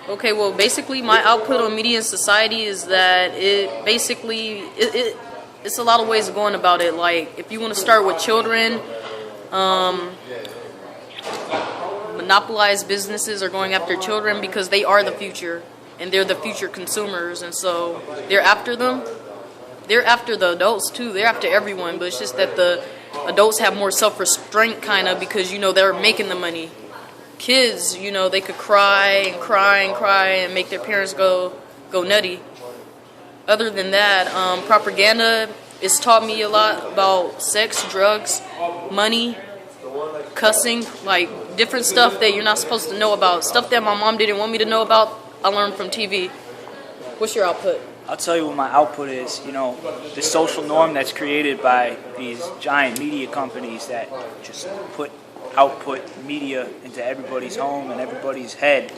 Okay, well, basically, my output on media and society is that it's a lot of ways of going about it. Like, if you want to start with children, monopolized businesses are going after children because they are the future and they're the future consumers, and so they're after them. They're after the adults too. They're after everyone, but it's just that the adults have more self-restraint, kind of, because they're making the money. Kids, they could cry and cry and cry and make their parents go nutty. Other than that, propaganda has taught me a lot about sex, drugs, money, cussing, like different stuff that you're not supposed to know about. Stuff that my mom didn't want me to know about, I learned from TV. What's your output? I'll tell you what my output is. The social norm that's created by these giant media companies that just output media into everybody's home and everybody's head.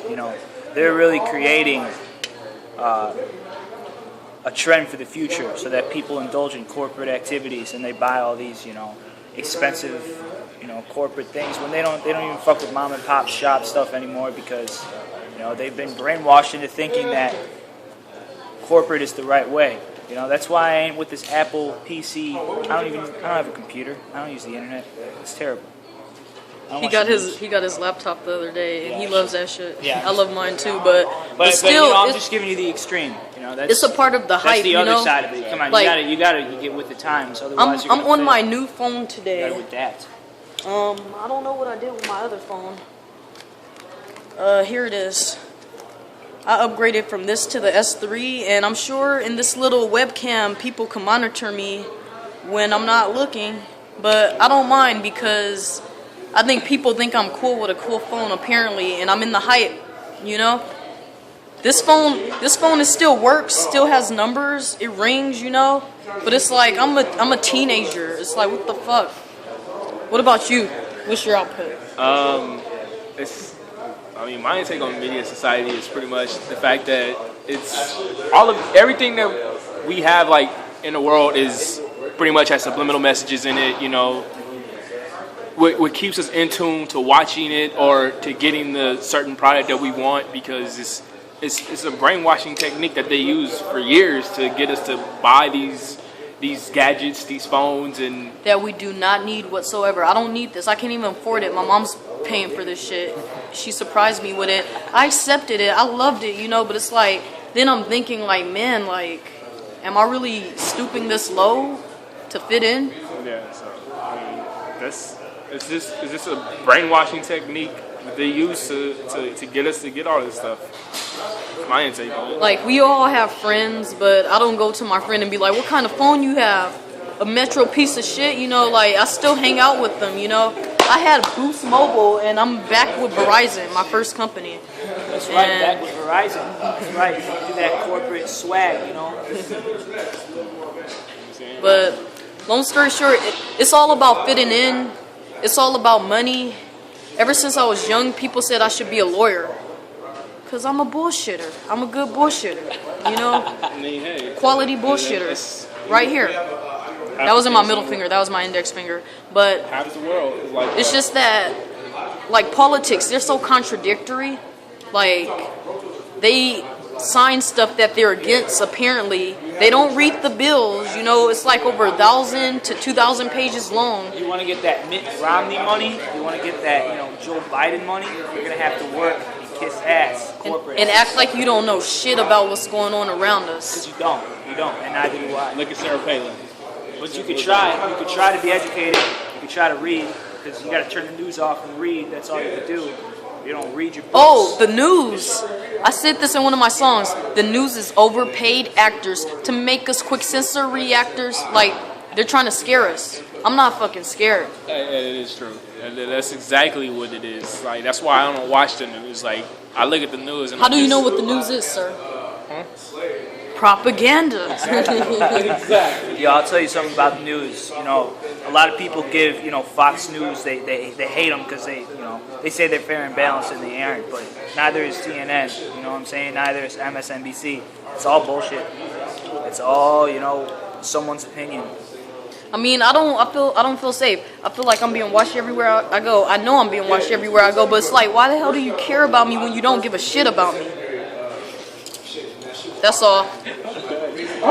They're really creating a trend for the future so that people indulge in corporate activities and they buy all these, expensive, corporate things when they don't even fuck with mom and pop shop stuff anymore because, they've been brainwashed into thinking that corporate is the right way. That's why I ain't with this Apple PC. I don't have a computer. I don't use the internet. It's terrible. He got his laptop the other day, and he loves that shit. Yeah. I love mine too, but still, I'm just giving you the extreme. It's a part of the hype. That's the other side of it. Come on, you gotta get with the times. Otherwise, I'm on my new phone today. You gotta adapt. I don't know what I did with my other phone. Here it is. I upgraded from this to the S3, and I'm sure in this little webcam, people can monitor me when I'm not looking, but I don't mind because I think people think I'm cool with a cool phone, apparently, and I'm in the hype, This phone still works, still has numbers, it rings, but it's like I'm a teenager. It's like, what the fuck? What about you? What's your output? My take on media society is pretty much the fact that it's everything that we have like in the world is pretty much has subliminal messages in it. What keeps us in tune to watching it or to getting the certain product that we want, because it's a brainwashing technique that they use for years to get us to buy these gadgets, these phones, and that we do not need whatsoever. I don't need this. I can't even afford it. My mom's paying for this shit. She surprised me with it. I accepted it. I loved it, but it's like, then I'm thinking like, man, like, am I really stooping this low to fit in? Yeah. So it's just a brainwashing technique that they use to get us to get all this stuff. My intake on it. Like, we all have friends, but I don't go to my friend and be like, what kind of phone you have? A Metro piece of shit, like, I still hang out with them, I had Boost Mobile, and I'm back with Verizon, my first company. That's right, back with Verizon. That's right, you don't do that corporate swag, But, long story short, it's all about fitting in. It's all about money. Ever since I was young, people said I should be a lawyer. Because I'm a bullshitter. I'm a good bullshitter. Hey, quality bullshitter. Right here. That wasn't my middle finger. That was my index finger. But how does the world is like? It's just that, like, politics, they're so contradictory. Like, they sign stuff that they're against, apparently. They don't read the bills. It's like over 1,000 to 2,000 pages long. You want to get that Mitt Romney money? You want to get that, Joe Biden money? You're going to have to work and kiss ass, corporate. And act like you don't know shit about what's going on around us. Because you don't, and neither do I. Look at Sarah Palin. But you could try to be educated. You could try to read, because you got to turn the news off and read. That's all you have to do. You don't read your books. Oh, the news. I said this in one of my songs. The news is overpaid actors to make us quick sensor reactors. Like, they're trying to scare us. I'm not fucking scared. It is true. And that's exactly what it is. Like, that's why I don't watch the news. Like, I look at the news and how do you know what the news is, sir? Propaganda. Exactly. Yeah, I'll tell you something about the news. A lot of people give, Fox News, they hate them because they say they're fair and balanced and they aren't. But neither is CNN. You know what I'm saying? Neither is MSNBC. It's all bullshit. It's all, someone's opinion. I don't feel safe. I feel like I'm being watched everywhere I go. I know I'm being watched everywhere I go, but it's like, why the hell do you care about me when you don't give a shit about me? That's all.